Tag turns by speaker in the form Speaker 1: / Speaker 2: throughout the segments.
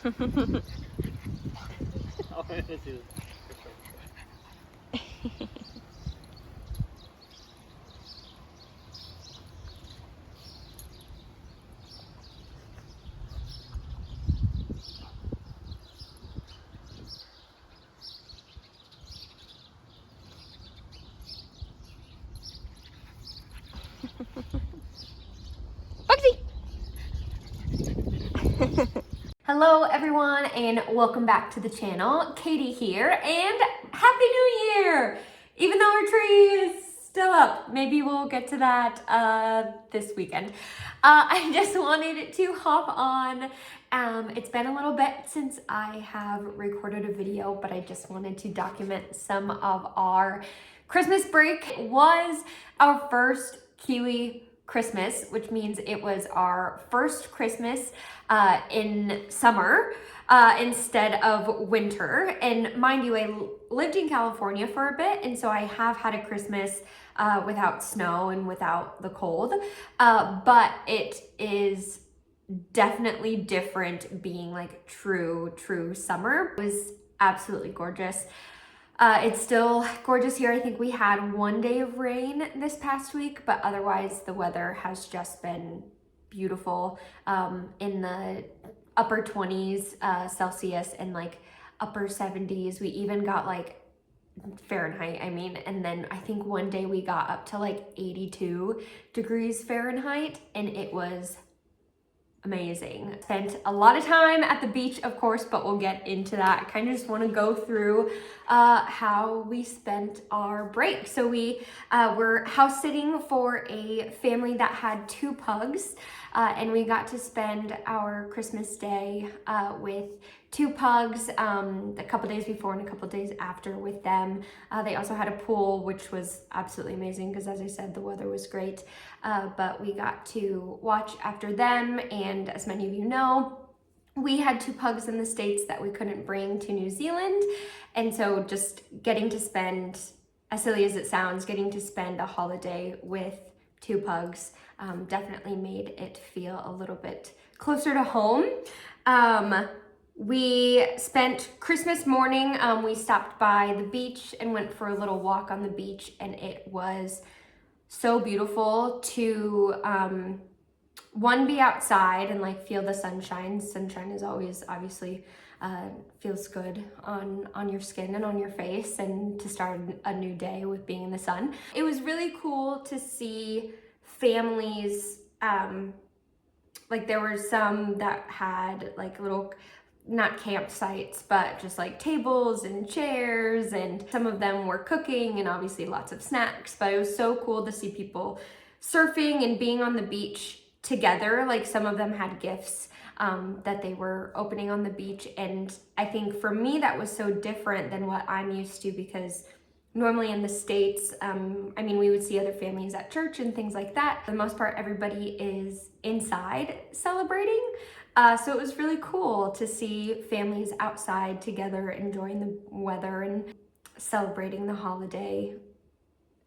Speaker 1: Bugsy! Hello everyone and welcome back to the channel. Katie here and Happy New Year! Even though our tree is still up, maybe we'll get to that this weekend. I just wanted to hop on. It's been a little bit since I have recorded a video, but I just wanted to document some of our Christmas break. It was our first Kiwi Christmas, which means it was our first Christmas in summer instead of winter. And mind you, I lived in California for a bit, and so I have had a Christmas without snow and without the cold, but it is definitely different being like true summer. It was absolutely gorgeous. It's still gorgeous here. I think we had one day of rain this past week, but otherwise the weather has just been beautiful, in the upper 20s Celsius and like upper 70s. We even got like Fahrenheit, I mean, and then I think one day we got up to like 82 degrees Fahrenheit and it was amazing. Spent a lot of time at the beach, of course, but we'll get into that. I kind of just want to go through how we spent our break. So we were house sitting for a family that had 2 pugs, and we got to spend our Christmas day with 2 pugs, a couple days before and a couple days after with them. They also had a pool, which was absolutely amazing because, as I said, the weather was great. But we got to watch after them, and as many of you know, we had 2 pugs in the States that we couldn't bring to New Zealand, and so just getting to spend, as silly as it sounds, getting to spend a holiday with 2 pugs definitely made it feel a little bit closer to home. We spent Christmas morning, we stopped by the beach and went for a little walk on the beach, and it was so beautiful to one, be outside and like feel the sunshine. Sunshine is always obviously feels good on your skin and on your face, and to start a new day with being in the sun. It was really cool to see families, like there were some that had like little, not campsites, but just like tables and chairs, and some of them were cooking and obviously lots of snacks. But it was so cool to see people surfing and being on the beach together. Like some of them had gifts that they were opening on the beach, and I think for me that was so different than what I'm used to, because normally in the States, I mean, we would see other families at church and things like that. For the most part, everybody is inside celebrating. So it was really cool to see families outside together, enjoying the weather and celebrating the holiday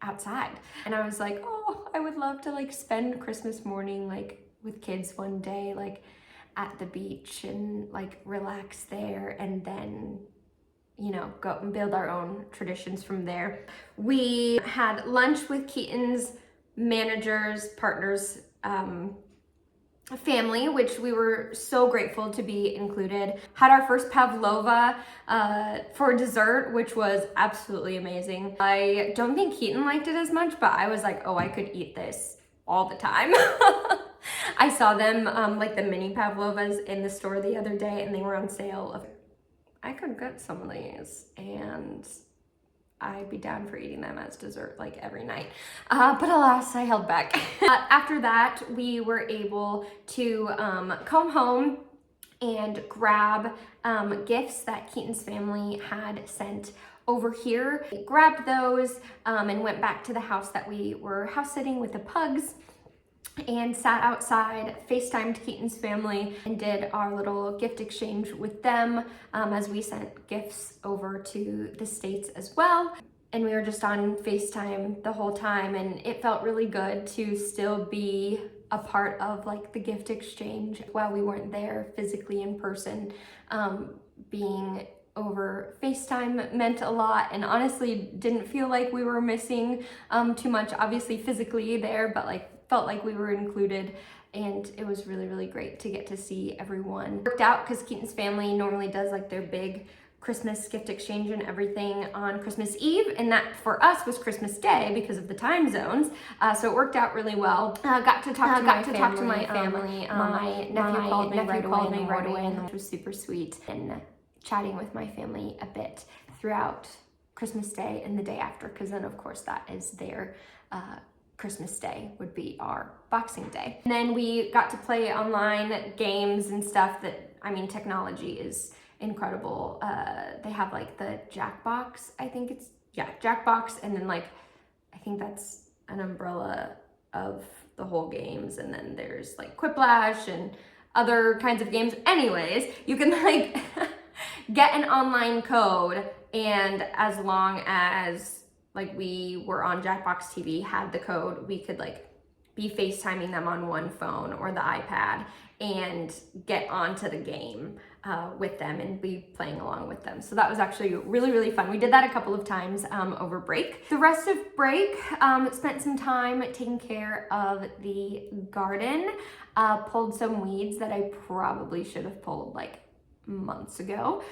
Speaker 1: outside. And I was like, oh, I would love to like spend Christmas morning like with kids one day, like at the beach, and like relax there, and then, you know, go and build our own traditions from there. We had lunch with Keaton's managers, partners, family, which we were so grateful to be included. Had our first pavlova for dessert, which was absolutely amazing. I don't think Keaton liked it as much, but I was like, oh, I could eat this all the time. I saw them, like the mini pavlovas in the store the other day, and they were on sale. I could get some of these and I'd be down for eating them as dessert like every night. But alas, I held back. After that, we were able to come home and grab gifts that Keaton's family had sent over here. We grabbed those and went back to the house that we were house sitting with the pugs, and sat outside, FaceTimed Keaton's family, and did our little gift exchange with them as we sent gifts over to the States as well. and we were just on FaceTime the whole time, and it felt really good to still be a part of like the gift exchange while we weren't there physically in person. Being over FaceTime meant a lot, and honestly didn't feel like we were missing too much, obviously physically there, but like felt like we were included. And it was really, really great to get to see everyone. Worked out because Keaton's family normally does like their big Christmas gift exchange and everything on Christmas Eve, and that for us was Christmas Day because of the time zones. So it worked out really well. Got to talk to my family. My nephew called me right away, and which was super sweet. And chatting with my family a bit throughout Christmas Day and the day after, because then of course that is their Christmas Day would be our Boxing Day. And then we got to play online games and stuff that, I mean, technology is incredible. They have like the Jackbox, I think it's, yeah, Jackbox, and then like, I think that's an umbrella of the whole games, and then there's like Quiplash and other kinds of games. Anyways, you can like get an online code, and as long as like we were on Jackbox TV, had the code, we could like be FaceTiming them on one phone or the iPad and get onto the game with them and be playing along with them. So that was actually really, really fun. We did that a couple of times over break. The rest of break, spent some time taking care of the garden, pulled some weeds that I probably should have pulled like months ago.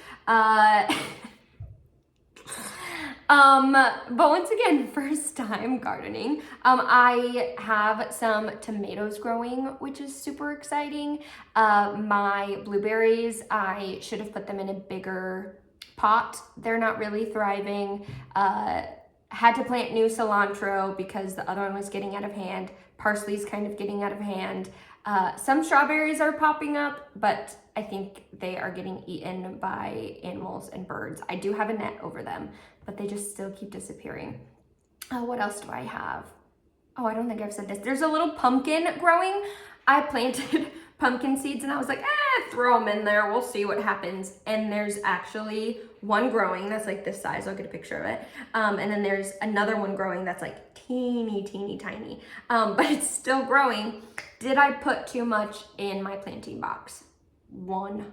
Speaker 1: But once again, first time gardening. I have some tomatoes growing, which is super exciting. My blueberries, I should have put them in a bigger pot. They're not really thriving. Had to plant new cilantro because the other one was getting out of hand. Parsley's kind of getting out of hand. Some strawberries are popping up, but I think they are getting eaten by animals and birds. I do have a net over them, but they just still keep disappearing. What else do I have? Oh, I don't think I've said this. There's a little pumpkin growing. I planted pumpkin seeds and I was like, throw them in there. We'll see what happens. And there's actually one growing that's like this size. I'll get a picture of it. And then there's another one growing that's like teeny, teeny, tiny. But it's still growing. Did I put too much in my planting box? 100%.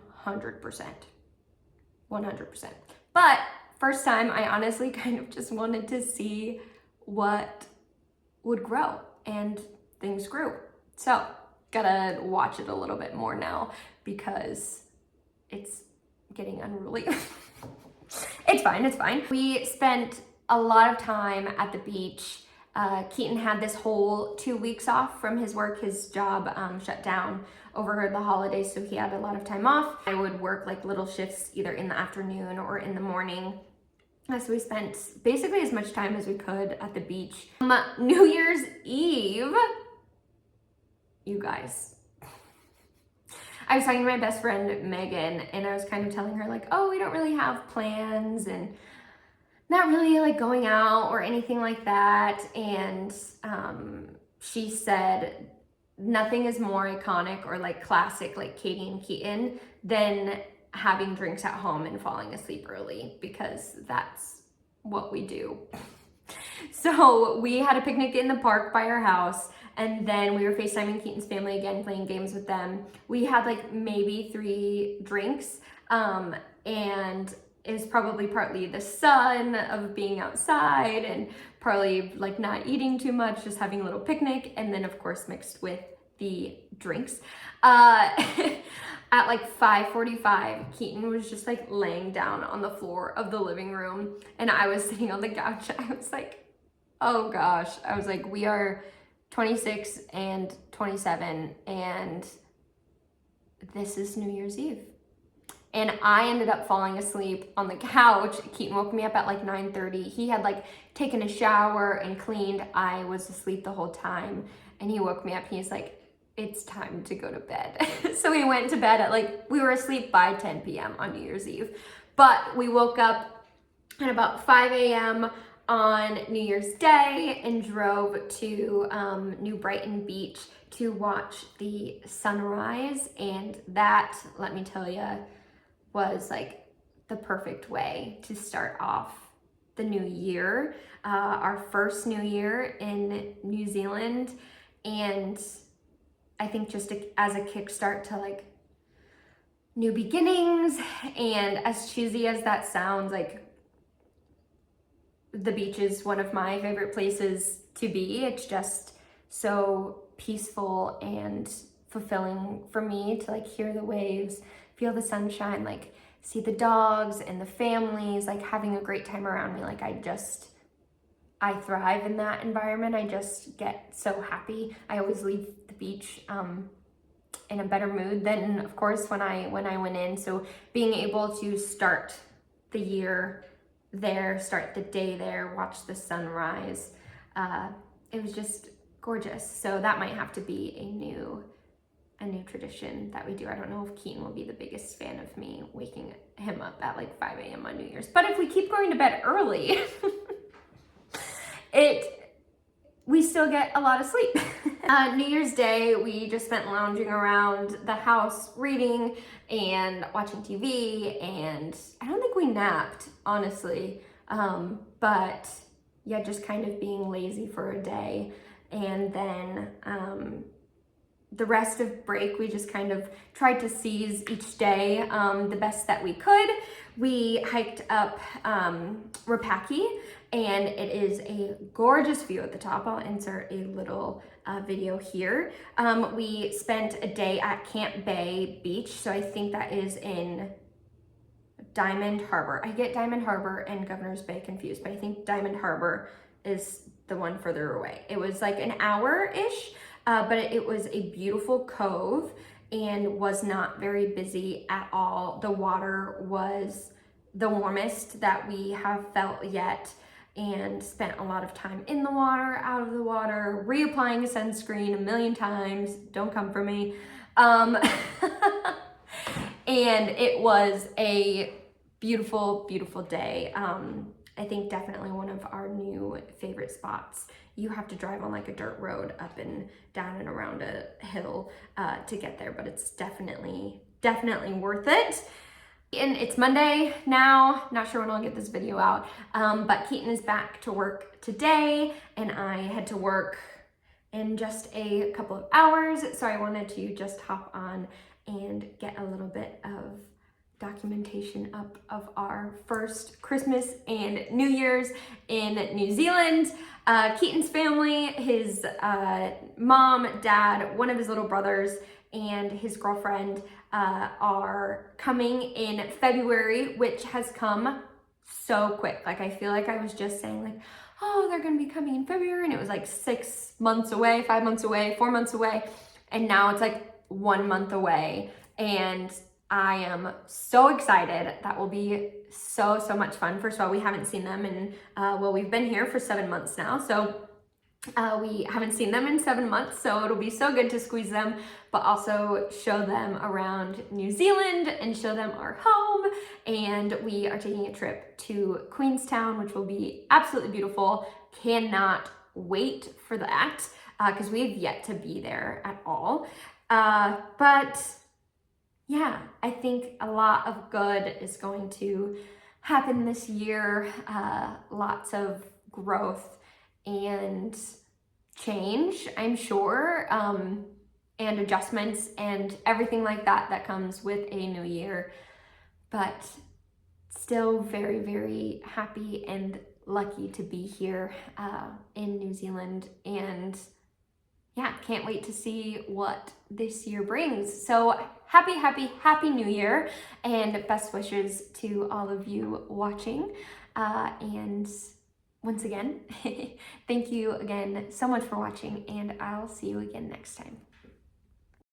Speaker 1: 100%. But first time, I honestly kind of just wanted to see what would grow, and things grew. So gotta watch it a little bit more now because it's getting unruly. It's fine, it's fine. We spent a lot of time at the beach. Keaton had this whole 2 weeks off from his work. His job shut down over the holidays, so he had a lot of time off. I would work like little shifts either in the afternoon or in the morning. So we spent basically as much time as we could at the beach. New Year's Eve, you guys, I was talking to my best friend Megan, and I was kind of telling her like, oh, we don't really have plans and not really like going out or anything like that. And she said nothing is more iconic or like classic like Katie and Keaton than having drinks at home and falling asleep early, because that's what we do. So we had a picnic in the park by our house, and then we were FaceTiming Keaton's family again, playing games with them. We had like maybe 3 drinks, and it was probably partly the sun of being outside and partly like not eating too much, just having a little picnic, and then of course mixed with the drinks. At like 5:45, Keaton was just like laying down on the floor of the living room, and I was sitting on the couch. I was like, oh gosh. I was like, we are 26 and 27, and this is New Year's Eve. And I ended up falling asleep on the couch. Keaton woke me up at like 9:30. He had like taken a shower and cleaned. I was asleep the whole time, and he woke me up. He's like, it's time to go to bed. So we went to bed at like, we were asleep by 10 p.m. on New Year's Eve. But we woke up at about 5 a.m. on New Year's Day and drove to New Brighton Beach to watch the sunrise. And that, let me tell you, was like the perfect way to start off the new year, our first new year in New Zealand. And I think just as a kickstart to like new beginnings, and as cheesy as that sounds, like the beach is one of my favorite places to be. It's just so peaceful and fulfilling for me to like hear the waves, feel the sunshine, like see the dogs and the families, like having a great time around me. Like I thrive in that environment. I just get so happy. I always leave the beach in a better mood than, of course, when I went in. So being able to start the year there, start the day there, watch the sunrise, it was just gorgeous. So that might have to be a new tradition that we do. I don't know if Keaton will be the biggest fan of me waking him up at like 5 a.m. on New Year's, but if we keep going to bed early, we still get a lot of sleep. New Year's Day, we just spent lounging around the house reading and watching TV, and I don't think we napped, honestly. But yeah, just kind of being lazy for a day. And then the rest of break, we just kind of tried to seize each day the best that we could. We hiked up Rapaki, and it is a gorgeous view at the top. I'll insert a little video here. We spent a day at Camp Bay Beach, so I think that is in Diamond Harbor. I get Diamond Harbor and Governor's Bay confused, but I think Diamond Harbor is the one further away. It was like an hour-ish, but it was a beautiful cove and was not very busy at all. The water was the warmest that we have felt yet, and spent a lot of time in the water, out of the water, reapplying sunscreen a million times. Don't come for me. And it was a beautiful, beautiful day. I think definitely one of our new favorite spots. You have to drive on like a dirt road up and down and around a hill to get there, but it's definitely worth it. And it's Monday now, not sure when I'll get this video out, but Keaton is back to work today, and I head to work in just a couple of hours, so I wanted to just hop on and get a little bit of documentation up of our first Christmas and New Year's in New Zealand. Keaton's family, his mom, dad, one of his little brothers, and his girlfriend are coming in February, which has come so quick. Like, I feel like I was just saying like, oh, they're gonna be coming in February, and it was like 6 months away, 5 months away, 4 months away, and now it's like 1 month away, and I am so excited. That will be so much fun. First of all, we haven't seen them in, well, we've been here for 7 months now, so we haven't seen them in 7 months, so it'll be so good to squeeze them, but also show them around New Zealand and show them our home. And we are taking a trip to Queenstown, which will be absolutely beautiful. Cannot wait for that, because we have yet to be there at all. But yeah, I think a lot of good is going to happen this year. Lots of growth and change, I'm sure, and adjustments and everything like that that comes with a new year. But still very, very happy and lucky to be here in New Zealand, and yeah, can't wait to see what this year brings. So happy New Year, and best wishes to all of you watching. And once again, thank you again so much for watching, and I'll see you again next time.